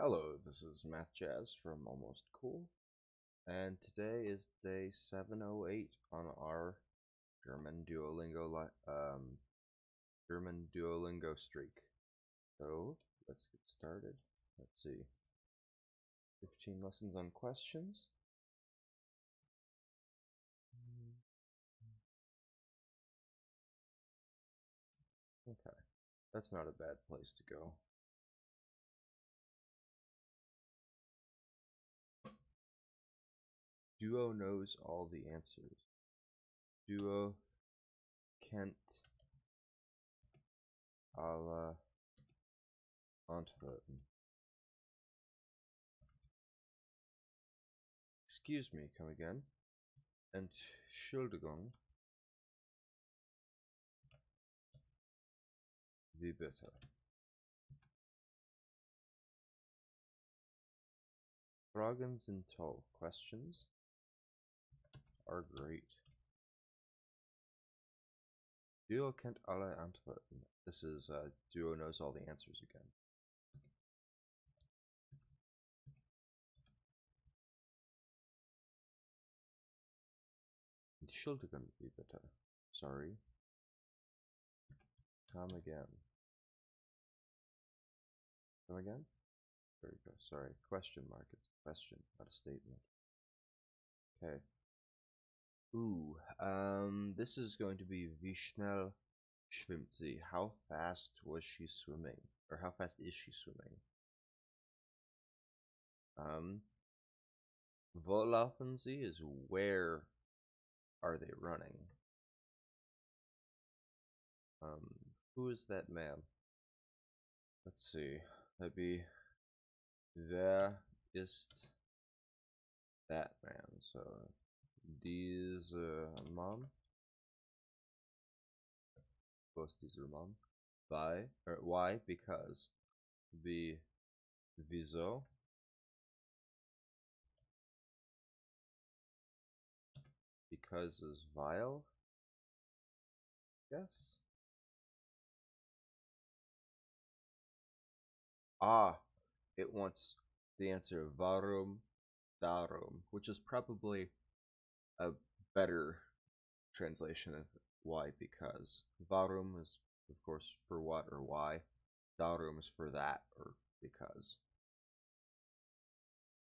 Hello, this is Math Jazz from Almost Cool, and today is day 708 on our German Duolingo streak. So let's get started. Let's see, 15 lessons on questions. Okay, that's not a bad place to go. Duo knows all the answers. Duo kennt alle Antworten. Excuse me, come again. Entschuldigung. Wie bitte? Fragen sind toll. Questions are great. Duo kennt alle Antworten. This is Duo knows all the answers again. Entschuldigung, wie bitte? Sorry. Come again. Come again? There you go. Sorry. Question mark. It's a question, not a statement. Okay. Ooh. This is going to be wie schnell schwimmt sie? How fast was she swimming? Or how fast is she swimming? Wo laufen sie is where are they running? Who is that man? Let's see. That'd be wer ist that man? So dieser Mann. Was dieser Mann? Why? Because. Wieso? Because is weil. Yes. It wants the answer warum, darum, which is probably a better translation of why because. Warum is, of course, for what or why. Darum is for that or because.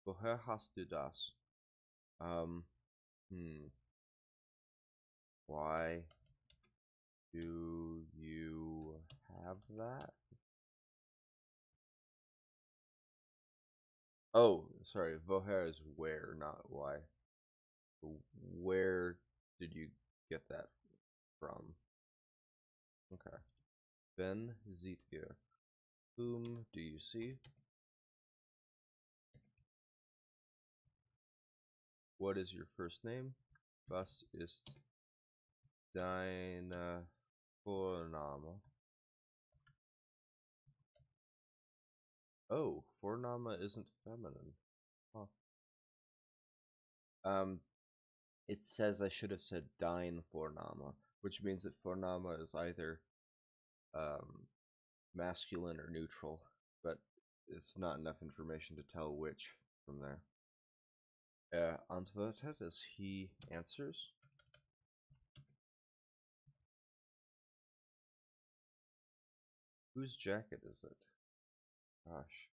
Woher hast du das? Why do you have that? Oh, sorry. Woher is where, not why. Where did you get that from? Okay. Wen seht ihr? Whom do you see? What is your first name? Was ist dein Vorname? Oh, Vorname isn't feminine. Huh. It says I should have said dein Vorname, which means that Vorname is either masculine or neutral, but it's not enough information to tell which from there. Antwortet as he answers. Whose jacket is it? Gosh.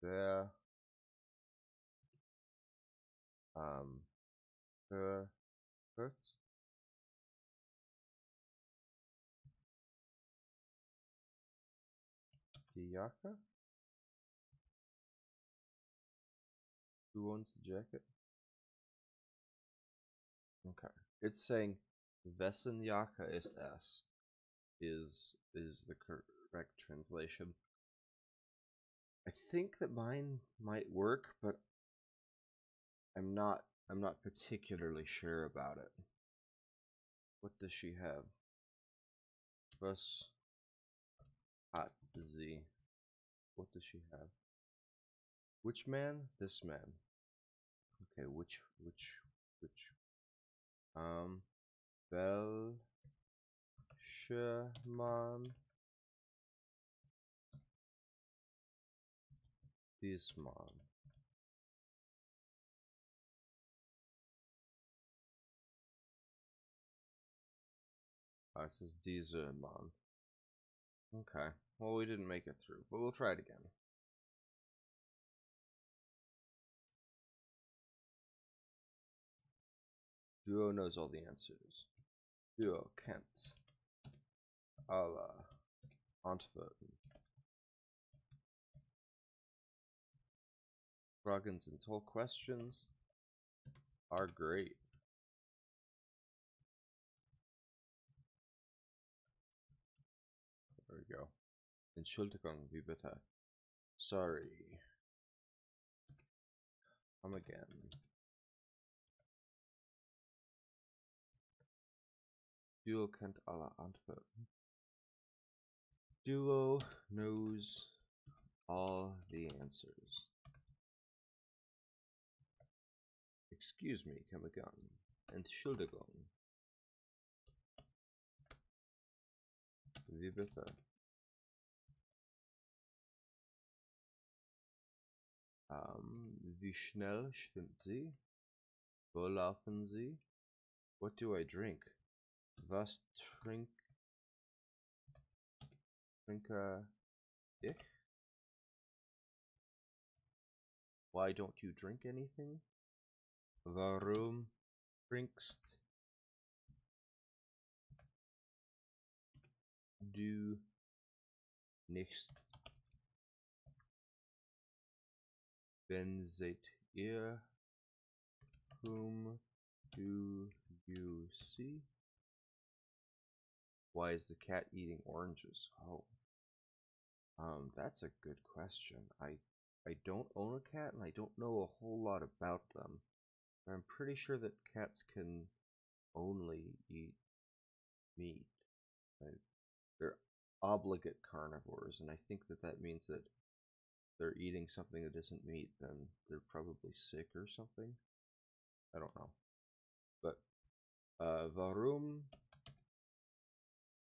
Wer hurt? Die Jacke? Who owns the jacket? Okay. It's saying wessen Jacke ist es is the correct translation. I think that mine might work, but I'm not particularly sure about it. What does she have? Was hat sie? What does she have? Which man? This man. Okay, which Welche Mann dies Mann? This is diese Mann. Okay. Well, we didn't make it through, but we'll try it again. Duo knows all the answers. Duo kennt alle Antworten. Fragen and toll questions are great. There we go. Entschuldigung, wie bitte? Sorry. Come again. Duo kennt alle Antworten. Duo knows all the answers. Excuse me, come again. Entschuldigung. Wie bitte? Wie schnell schwimmt sie? Wo laufen sie? What do I drink? Was trinke ich? Why don't you drink anything? Warum trinkst du nichts? Wen seht ihr? Whom do you see? Why is the cat eating oranges? Oh, that's a good question. I don't own a cat and I don't know a whole lot about them. I'm pretty sure that cats can only eat meat. They're obligate carnivores, and I think that means that they're eating something that isn't meat, then they're probably sick or something. I don't know. But warum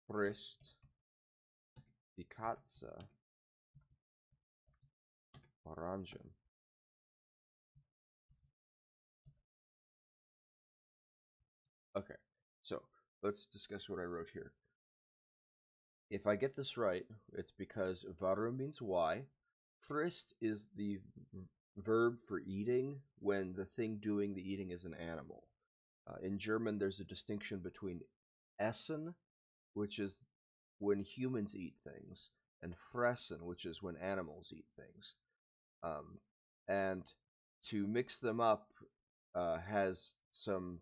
frisst die Katze Orangen? Okay, so let's discuss what I wrote here. If I get this right, it's because warum means why. Frisst is the verb for eating when the thing doing the eating is an animal. In German, there's a distinction between essen, which is when humans eat things, and fressen, which is when animals eat things. And to mix them up has some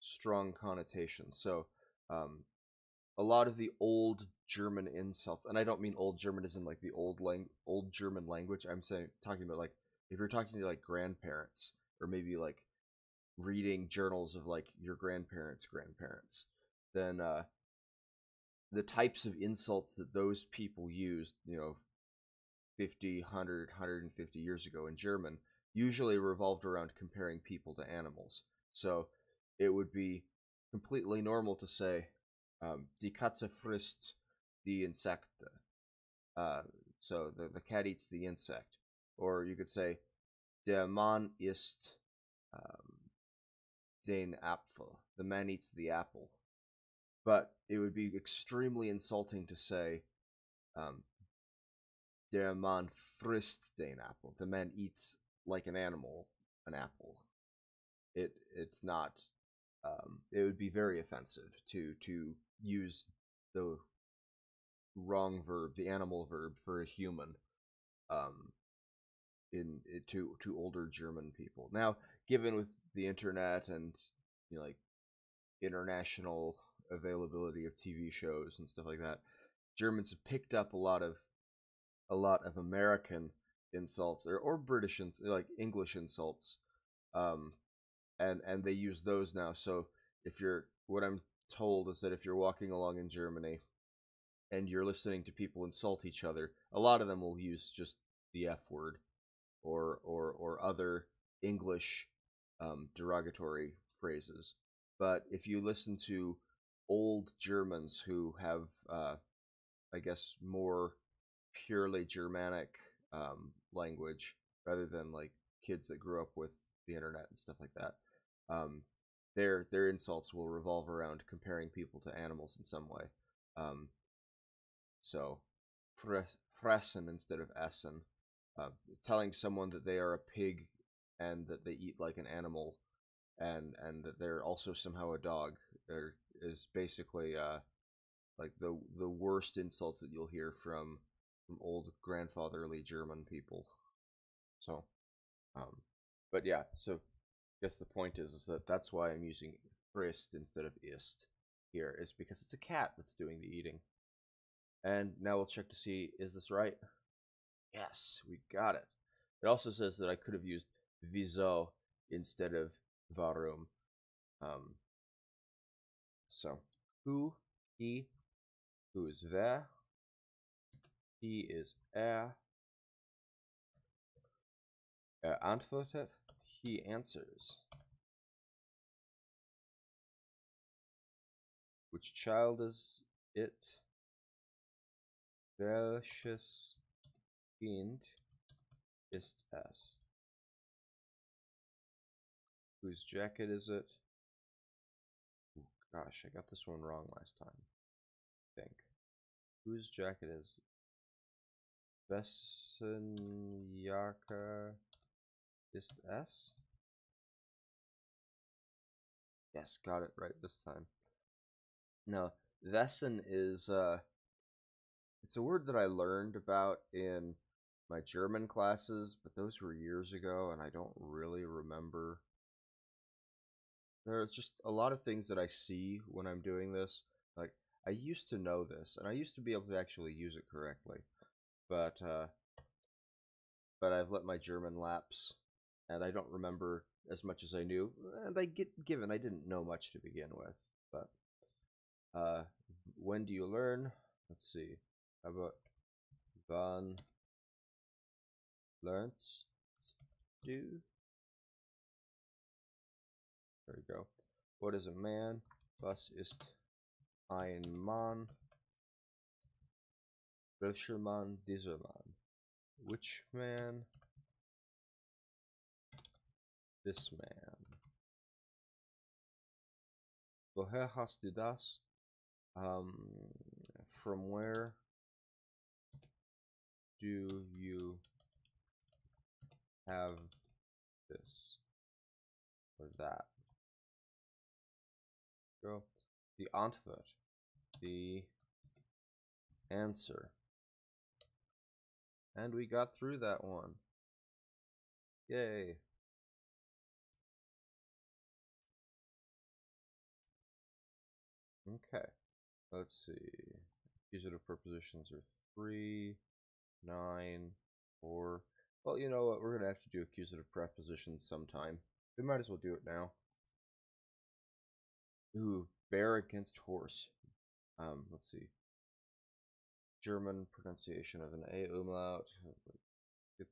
strong connotations. So a lot of the old German insults, and I don't mean old German as in like the old German language. I'm talking about like if you're talking to like grandparents, or maybe like reading journals of like your grandparents' grandparents, then the types of insults that those people used, 50, 100, 150 years ago in German, usually revolved around comparing people to animals. So it would be completely normal to say, die Katze frisst die Insekte. So the cat eats the insect. Or you could say, der Mann isst den Apfel. The man eats the apple. But it would be extremely insulting to say, der Mann frisst den Apfel. The man eats like an animal an apple. It's not. It would be very offensive to use the wrong verb, the animal verb, for a human. To older German people. Now, given with the internet and like international availability of TV shows and stuff like that, Germans have picked up a lot of American insults or British like English insults, and they use those now. So what I'm told is that if you're walking along in Germany and you're listening to people insult each other, a lot of them will use just the F word or other English derogatory phrases. But if you listen to old Germans who have, I guess, more purely Germanic language rather than like kids that grew up with the internet and stuff like that. Um, their insults will revolve around comparing people to animals in some way. Um, so, fressen instead of essen. Uh, Telling someone that they are a pig and that they eat like an animal and that they're also somehow a dog is basically like the worst insults that you'll hear from old grandfatherly German people. So, um, but yeah, so I guess the point is that that's why I'm using frisst instead of ist here, is because it's a cat that's doing the eating. And now we'll check to see, is this right? Yes, we got it. It also says that I could have used wieso instead of warum. Um, so, who, he, who is wer, he is antwortet, he answers. Which child is it? Welches Kind ist es? Whose jacket is it? Ooh, gosh, I got this one wrong last time. I think. Whose jacket is it? Wessen Jacke ist es? Yes, got it right this time. Now, wessen is it's a word that I learned about in my German classes, but those were years ago and I don't really remember. There's just a lot of things that I see when I'm doing this. Like, I used to know this, and I used to be able to actually use it correctly, but I've let my German lapse, and I don't remember as much as I knew. And given I didn't know much to begin with. But when do you learn? Let's see. How about wann lernst du? There we go. What is a man? Was ist ein Mann? Welcher Mann? Dieser Mann. Which man? This man. Woher hast du das? From where do you have this or that? Go. The Antwort. The answer. And we got through that one. Yay. Okay. Let's see. Accusative prepositions are 3, 9, 4. Well, you know what? We're going to have to do accusative prepositions sometime. We might as well do it now. Ooh, bear against horse. Let's see. German pronunciation of an A umlaut. I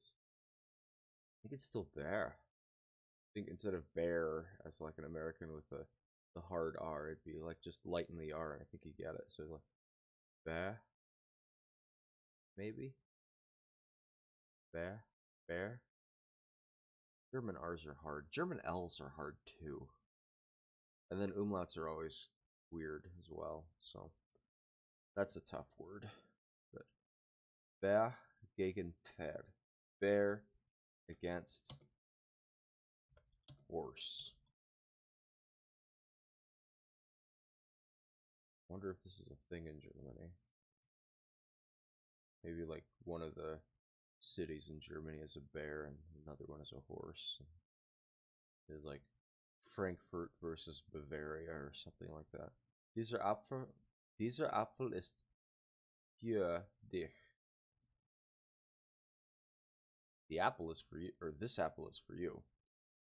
think it's still bear. I think instead of bear as like an American with the hard R, it'd be like just lighten the R, and I think you get it. So like bear, maybe bear, bear. German R's are hard. German L's are hard too. And then umlauts are always weird as well. So that's a tough word. But bear gegen Pferd. Bear against horse. Wonder if this is a thing in Germany. Maybe like one of the cities in Germany is a bear and another one is a horse. It's like Frankfurt versus Bavaria or something like that. Dieser Apfel ist für dich. The apple is for you, or this apple is for you.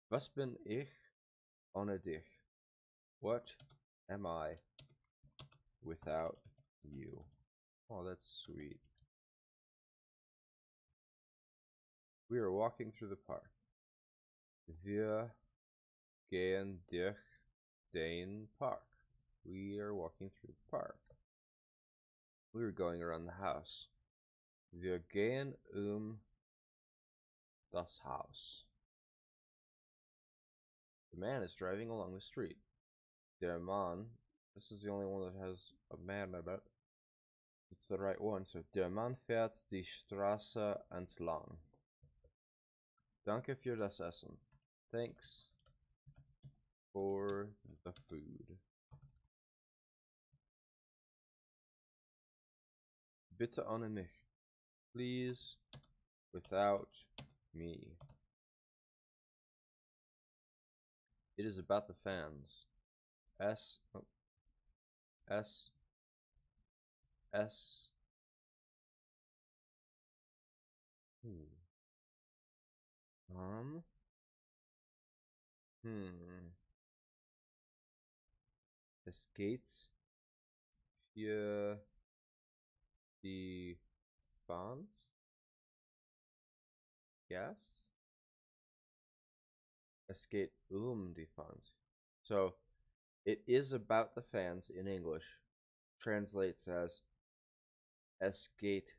Was bin ich ohne dich? What am I without you? Oh, that's sweet. We are walking through the park. Wir gehen durch den Park. We are walking through the park. We were going around the house. Wir gehen das Haus. The man is driving along the street. Der Mann, this is the only one that has a man in it. It's the right one, so der Mann fährt die Straße entlang. Danke für das Essen. Thanks for the food. Bitte ohne mich. Please, without me. It is about the fans. S. Um. Es geht für die Fans. Yes. Es geht die Fans. So, it is about the fans in English. Translates as Es geht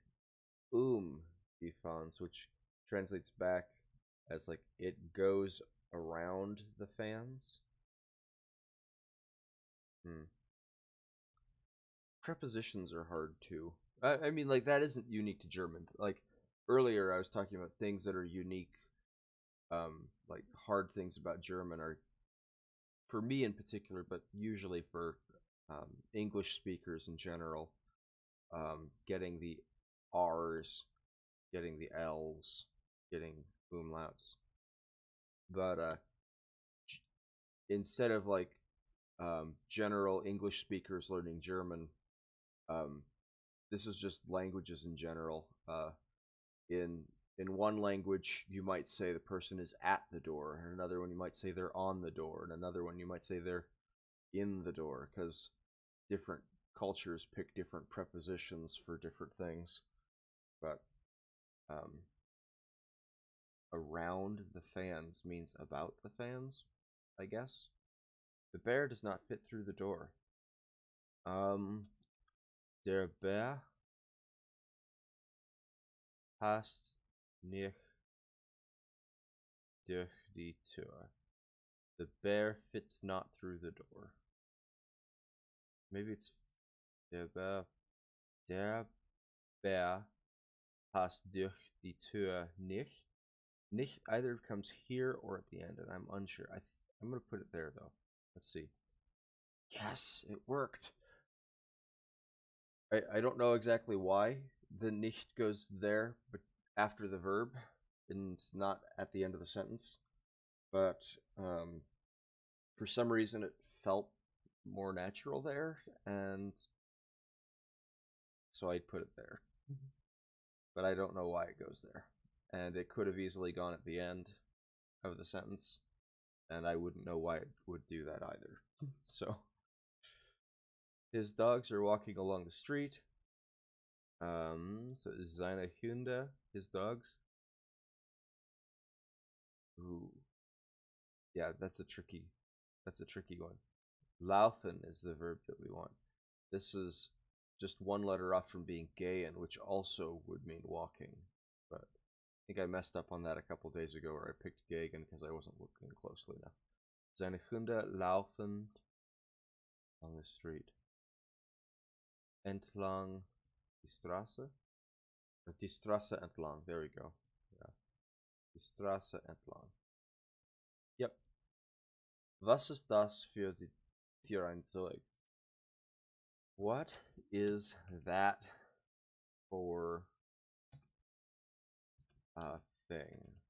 die Fans, which translates back as like it goes around the fans. Prepositions are hard too. I mean, like, that isn't unique to German. Like, earlier I was talking about things that are unique. Like, hard things about German are, for me in particular, but usually for English speakers in general, getting the R's, getting the L's, getting umlauts. But instead of like general English speakers learning German, this is just languages in general. In one language, you might say the person is at the door, and another one you might say they're on the door, and another one you might say they're in the door, because different cultures pick different prepositions for different things. But around the fans means about the fans, I guess. The bear does not fit through the door. Der Bär passt nicht durch die Tür. The bear fits not through the door. Maybe it's der Bär passt durch die Tür nicht. Nicht either comes here or at the end, and I'm unsure. I'm going to put it there, though. Let's see. Yes, it worked. I don't know exactly why the nicht goes there, but after the verb, and it's not at the end of the sentence. But for some reason, it felt more natural there, and so I'd put it there. But I don't know why it goes there. And it could have easily gone at the end of the sentence, and I wouldn't know why it would do that either. So, his dogs are walking along the street. So seine Hunde, his dogs. Ooh. Yeah, that's a tricky one. Laufen is the verb that we want. This is just one letter off from being gehen, which also would mean walking. But I think I messed up on that a couple days ago, where I picked gehen because I wasn't looking closely enough. Seine Hunde laufen on the street. Entlang die Straße. Die Straße entlang. There we go. Yeah. Die Straße entlang. Yep. Was ist das für ein Zeug? What is that for a thing?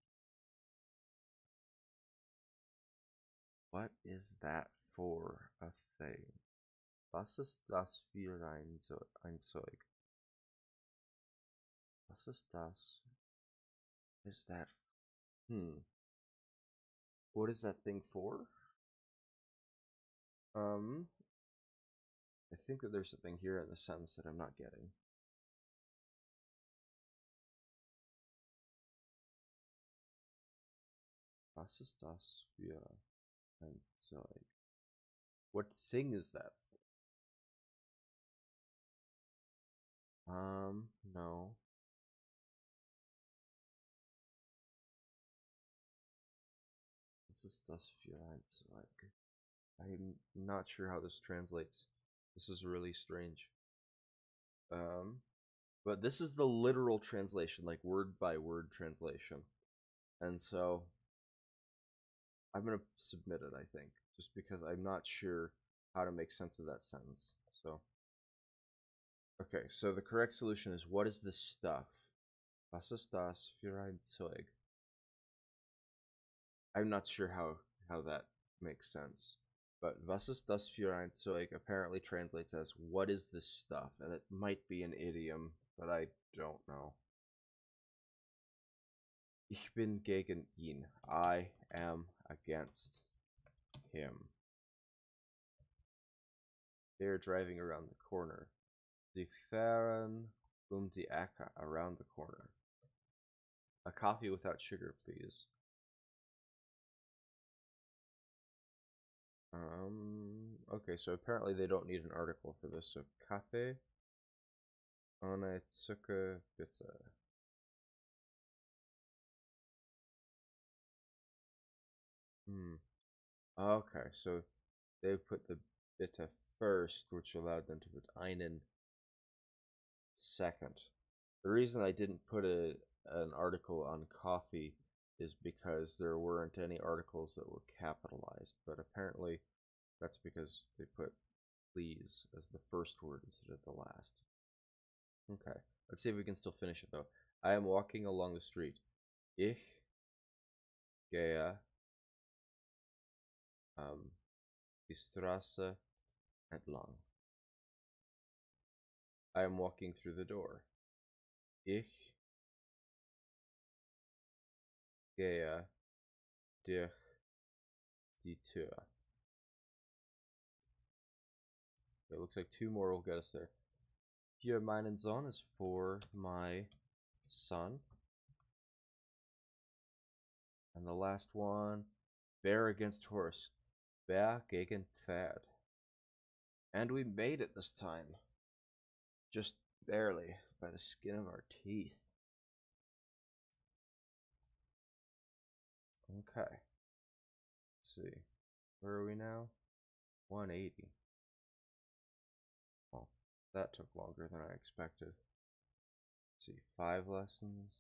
What is that for a thing? Was ist das für ein Zeug? Was ist das? Is that? What is that thing for? I think that there's something here in the sentence that I'm not getting. Was ist das für ein Zeug? What thing is that for? No. This is das Like, I'm not sure how this translates. This is really strange. But this is the literal translation, like word by word translation. And so I'm gonna submit it, I think, just because I'm not sure how to make sense of that sentence. So okay, so the correct solution is, what is this stuff? Was ist das für ein Zeug? I'm not sure how that makes sense. But was ist das für ein Zeug apparently translates as, what is this stuff? And it might be an idiom, but I don't know. Ich bin gegen ihn. I am against him. They are driving around the corner. Sie fahren die Ecke, around the corner. A coffee without sugar, please. Okay, so apparently they don't need an article for this. So Kaffee ohne Zucker bitte. Okay, so they put the bitte first, which allowed them to put einen second. The reason I didn't put an article on coffee is because there weren't any articles that were capitalized, but apparently that's because they put please as the first word instead of the last. Okay, let's see if we can still finish it though. I am walking along the street. Ich gehe die Straße entlang. I am walking through the door. Ich gehe durch die Tür. It looks like two more will get us there. Für meinen Sohn is for my son. And the last one, bear against horse. Bear gegen Pferd. And we made it this time. Just barely, by the skin of our teeth. Okay. Let's see. Where are we now? 180. Oh, that took longer than I expected. Let's see, 5 lessons,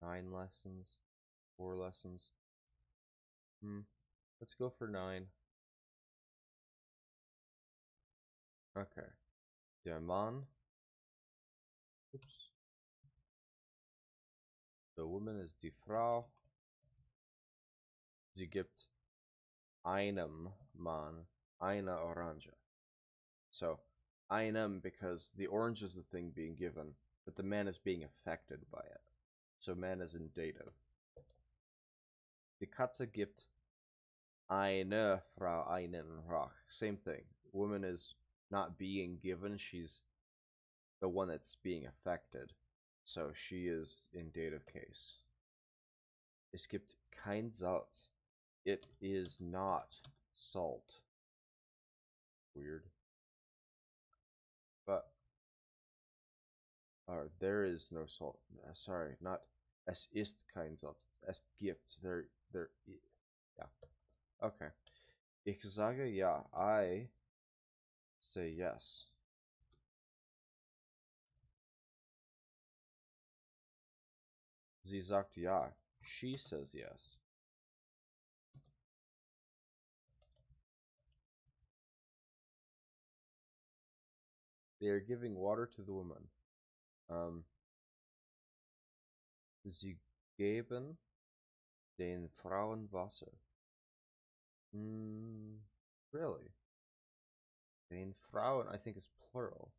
9 lessons, 4 lessons. Let's go for 9. Okay. Der Mann. Oops. The woman is die Frau. Sie gibt einem Mann eine Orange. So, einem because the orange is the thing being given, but the man is being affected by it. So man is in dative. Die Katze gibt eine Frau einen Rock. Same thing. Woman is not being given, she's the one that's being affected. So she is in dative case. Es gibt kein Salz. It is not salt. Weird. But there is no salt. Sorry, not es ist kein Salz. Es gibt. There. Yeah. Okay. Ich sage ja. I say yes. Sie sagt ja. She says yes. They are giving water to the woman. Sie geben den Frauen Wasser. Really? Den Frauen, I think, is plural.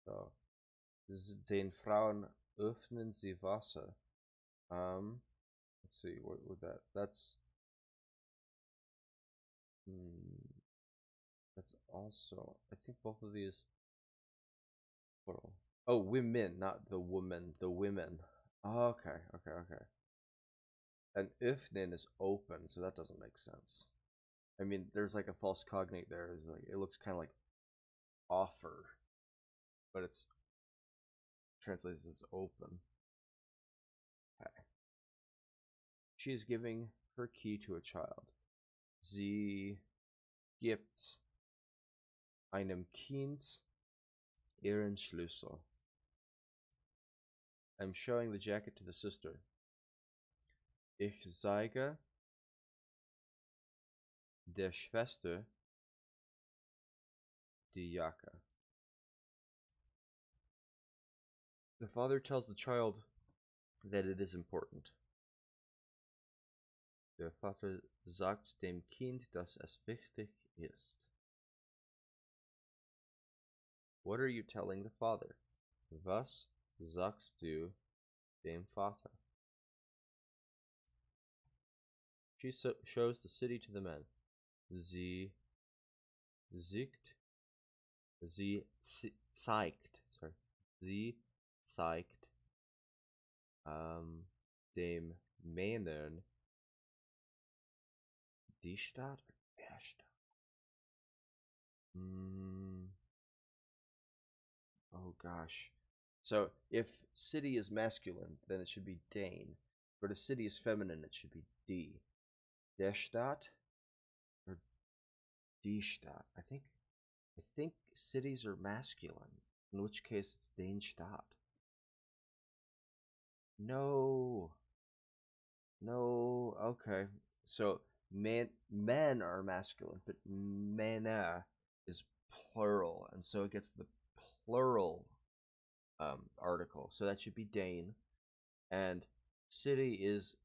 So, den Frauen öffnen sie Wasser. Let's see, what would that's also, I think both of these plural. Oh, women, not the woman, the women. Oh, okay. And öffnen is open, so that doesn't make sense. I mean, there's like a false cognate there. It's like, it looks kind of like offer, but it's translates as open. Okay. She is giving her key to a child. Sie gibt einem Kind ihren Schlüssel. I'm showing the jacket to the sister. Ich zeige der Schwester die Jacke. The father tells the child that it is important. Der Vater sagt dem Kind, dass es wichtig ist. What are you telling the father? Was sagst du dem Vater? She shows the city to the men. Sie zeigt, sie zeigt dem Männern die Stadt or der Stadt? Oh gosh. So if city is masculine, then it should be den. But if city is feminine, it should be die. Der Stadt or die Stadt? I think cities are masculine, in which case it's den Stadt. No. Okay. So men are masculine, but Männer is plural, and so it gets the plural article. So that should be den, and city is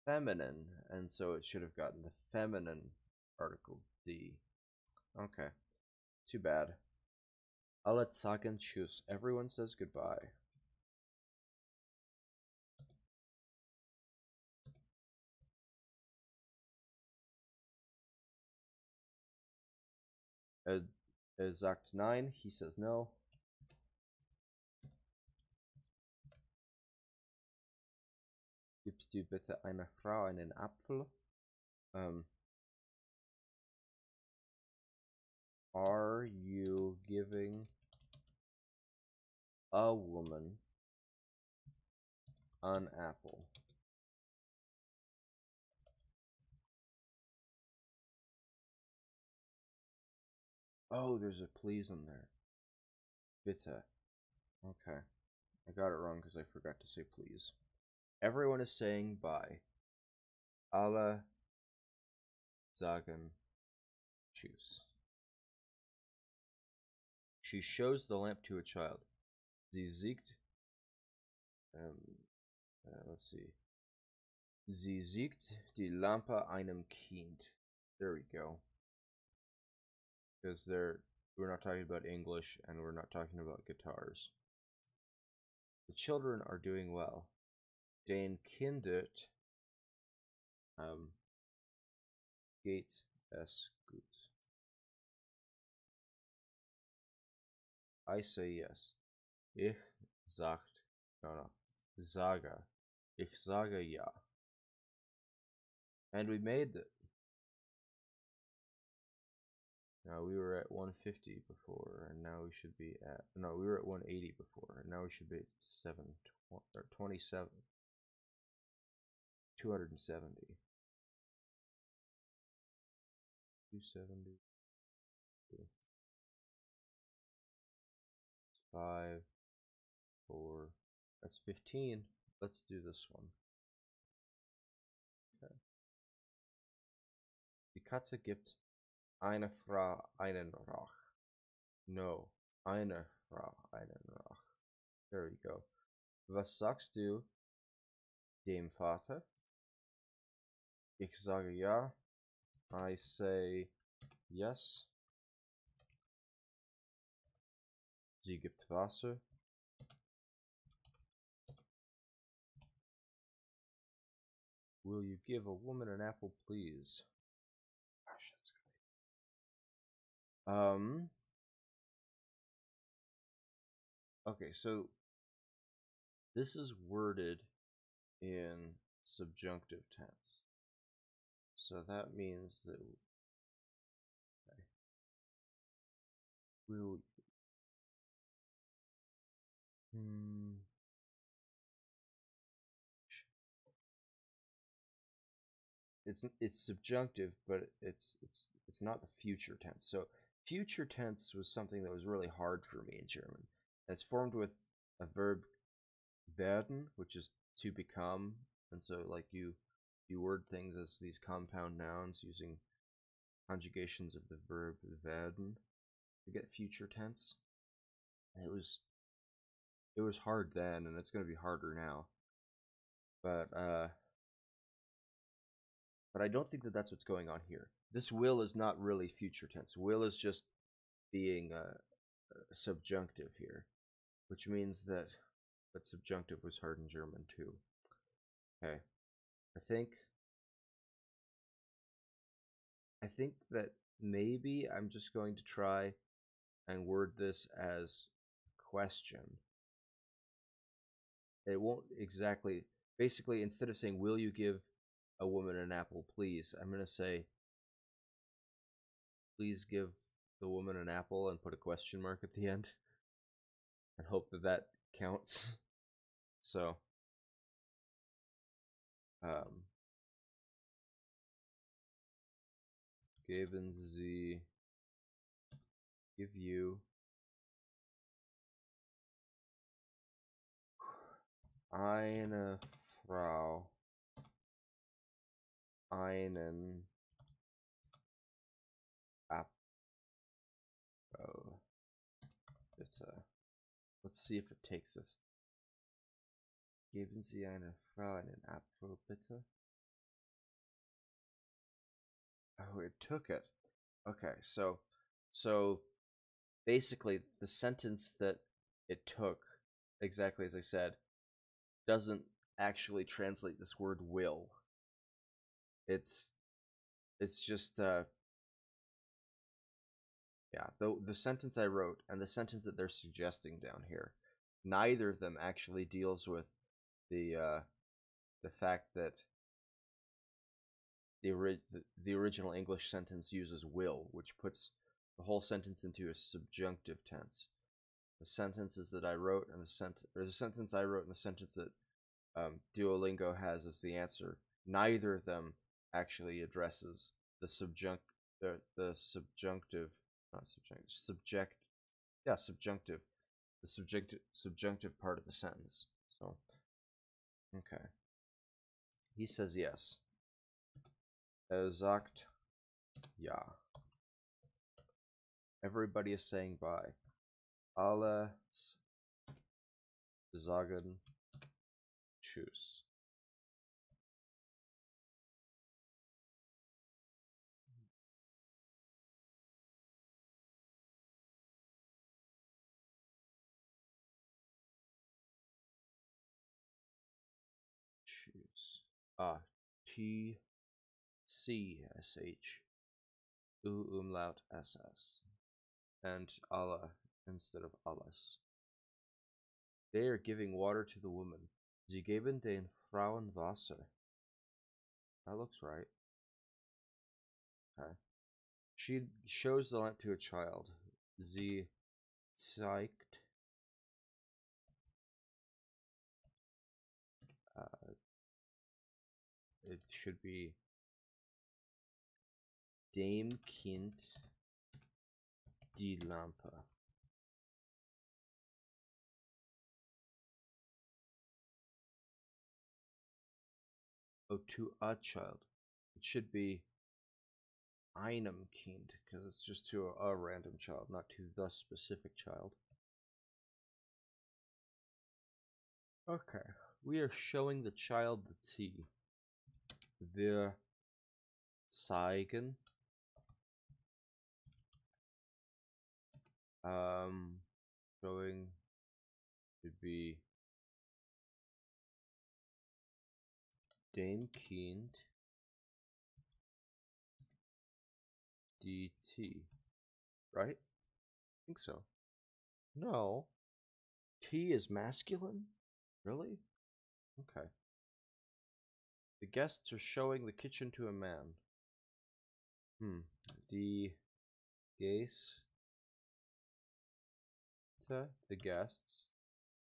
feminine, and so it should have gotten the feminine article die. Okay, too bad. Alle sagen tschüss. Everyone says goodbye. Sagt nein. He says no. Gibst du bitte einer Frau einen Apfel? Are you giving a woman an apple? Oh, there's a please in there. Bitte. Okay. I got it wrong because I forgot to say please. Everyone is saying bye. Alle sagen tschüss. She shows the lamp to a child. Sie zeigt. Let's see. Sie zeigt die Lampe einem Kind. There we go. Because we're not talking about English and we're not talking about guitars. The children are doing well. Den Kindern geht es gut. I say yes. Ich sage ja. And we made it. Now we were at 150 before, and now we should be at, no, we were at 180 before, and now we should be at 27. 270. 270. 5, 4, that's 15. Let's do this one. Okay. Die Katze gibt eine Frau einen Rauch. No, eine Frau einen Rauch. There we go. Was sagst du dem Vater? Ich sage ja. I say yes. Sie gibt Wasser. Will you give a woman an apple, please? Gosh, that's good. Okay, so this is worded in subjunctive tense. So that means that will it's subjunctive, but it's not the future tense. So future tense was something that was really hard for me in German. It's formed with a verb werden, which is to become, and so like you word things as these compound nouns using conjugations of the verb werden to get future tense. And it was hard then, and it's going to be harder now. But I don't think that that's what's going on here. This will is not really future tense. Will is just being subjunctive here, which means that subjunctive was hard in German too. Okay, I think that maybe I'm just going to try and word this as question. It won't exactly. Basically, instead of saying "Will you give a woman an apple, please?" I'm gonna say, "Please give the woman an apple," and put a question mark at the end, and hope that that counts. So, geben Sie, give you eine Frau einen Apfel. Let's see if it takes this. Geben Sie eine Frau einen Apfel, bitte? Oh, it took it. Okay, so basically the sentence that it took, exactly as I said, doesn't actually translate this word will. It's just yeah, the sentence I wrote and the sentence that they're suggesting down here, neither of them actually deals with the fact that the original English sentence uses will, which puts the whole sentence into a subjunctive tense. The sentences that I wrote and the sentence I wrote and the sentence that Duolingo has as the answer, neither of them actually addresses the subjunctive, the subjunctive part of the sentence. So, okay. He says yes. Sagt ja. Everybody is saying bye. Alle sagen tschüss. Tschüss. Ah, T-C-S-H. U-Umlaut S-S. And alle instead of alles. They are giving water to the woman. Sie geben den Frauen Wasser. That looks right. Okay. She shows the lamp to a child. Sie zeigt it should be dem Kind die Lampe. Oh, to a child. It should be einem Kind, because it's just to a random child, not to the specific child. Okay, we are showing the child the tea. Wir zeigen showing should be dem Kind die Tee, right? I think so. No. T is masculine? Really? Okay. The guests are showing the kitchen to a man. Die Gäste, the guests,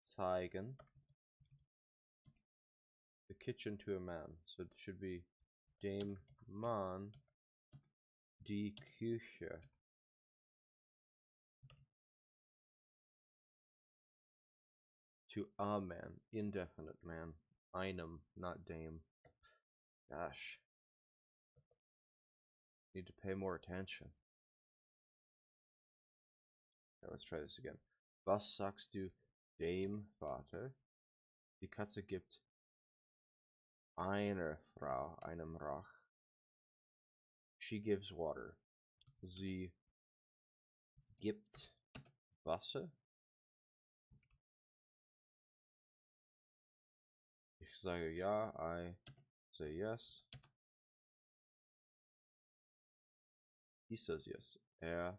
zeigen the kitchen to a man. So it should be dem Mann die Küche. To a man, indefinite man. Einem, not dem. Gosh. Need to pay more attention. Okay, let's try this again. Was sagst du dem Vater? Die Katze gibt einer Frau einem Rach. She gives water. Sie gibt Wasser. Ich sage ja, I say yes. He says yes. Er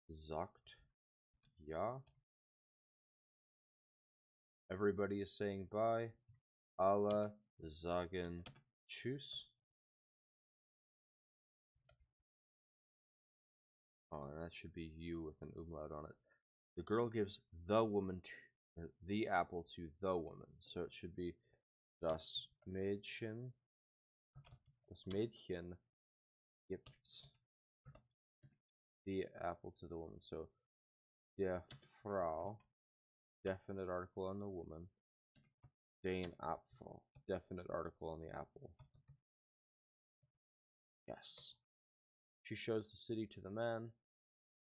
sagt ja. Everybody is saying bye. Alle sagen tschüss. Oh, that should be you with an umlaut on it. The girl gives the woman the apple to the woman. So it should be das Mädchen. Das Mädchen gibt the apple to the woman. So der Frau, definite article on the woman. Den Apfel, definite article on the apple. Yes. She shows the city to the man.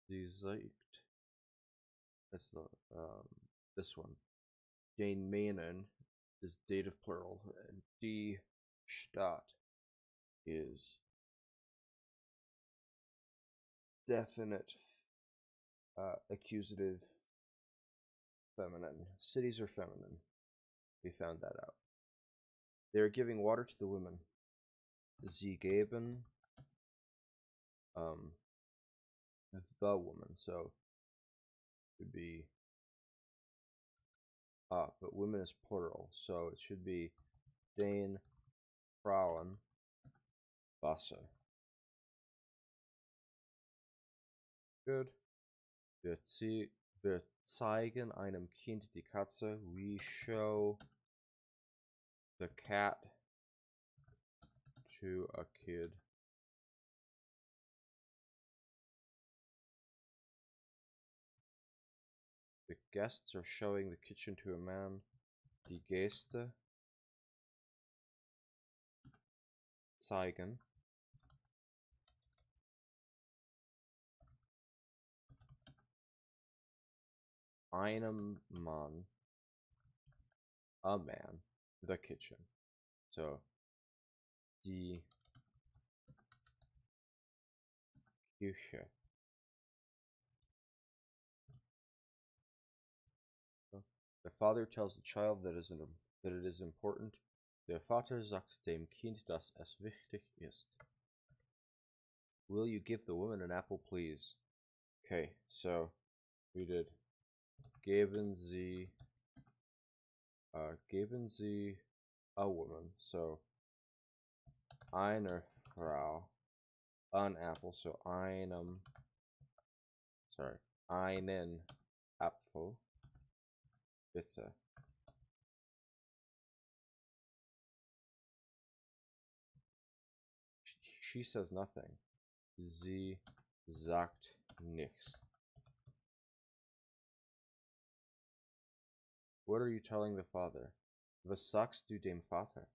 Sie zeigt. That's the this one. Den Männern is dative plural, and die Stadt is definite accusative feminine. Cities are feminine. We found that out. They are giving water to the women. Sie geben the woman, so it would be but women is plural, so it should be den Frauen Wasser. Good. Wir zeigen einem Kind die Katze. We show the cat to a kid. The guests are showing the kitchen to a man. Die Gäste zeigen einem Mann, a man, the kitchen. So, die Küche. The father tells the child that it is important. Der Vater sagt dem Kind, dass es wichtig ist. Will you give the woman an apple, please? Okay, so we did geben Sie a woman. So einer Frau an apple. So einen Apfel. Bitte. She says nothing. Sie sagt nichts. What are you telling the father? Was sagst du dem Vater?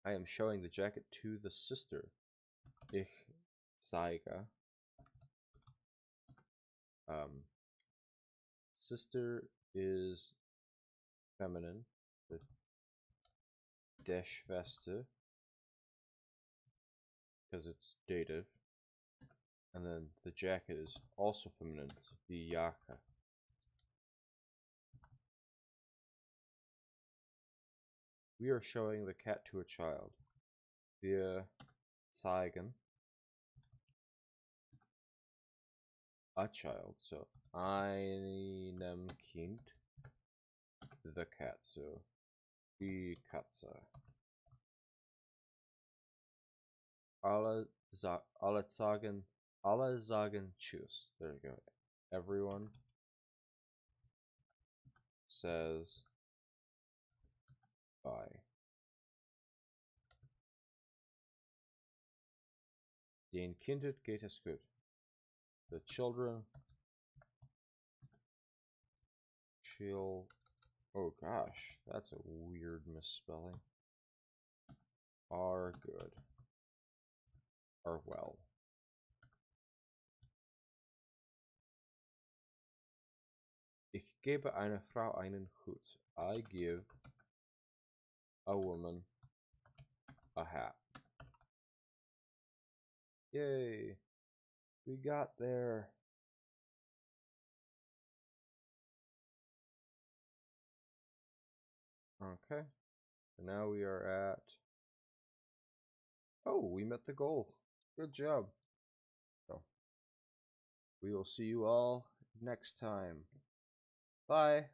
I am showing the jacket to the sister. Ich zeige. Sister is feminine. Der Schwester, because it's dative. And then the jacket is also feminine. It's die Jacke. We are showing the cat to a child. Wir zeigen a child. So einem Kind the cat. So die Katze. Alle sagen tschüss. There you go. Everyone says bye. Den Kindern geht es gut. The children chill. Oh gosh, that's a weird misspelling. Are good. Are well. Ich gebe einer Frau einen Hut. I give a woman a hat. Yay! We got there. Okay. And now we are at... Oh, we met the goal. Good job. So, we will see you all next time. Bye.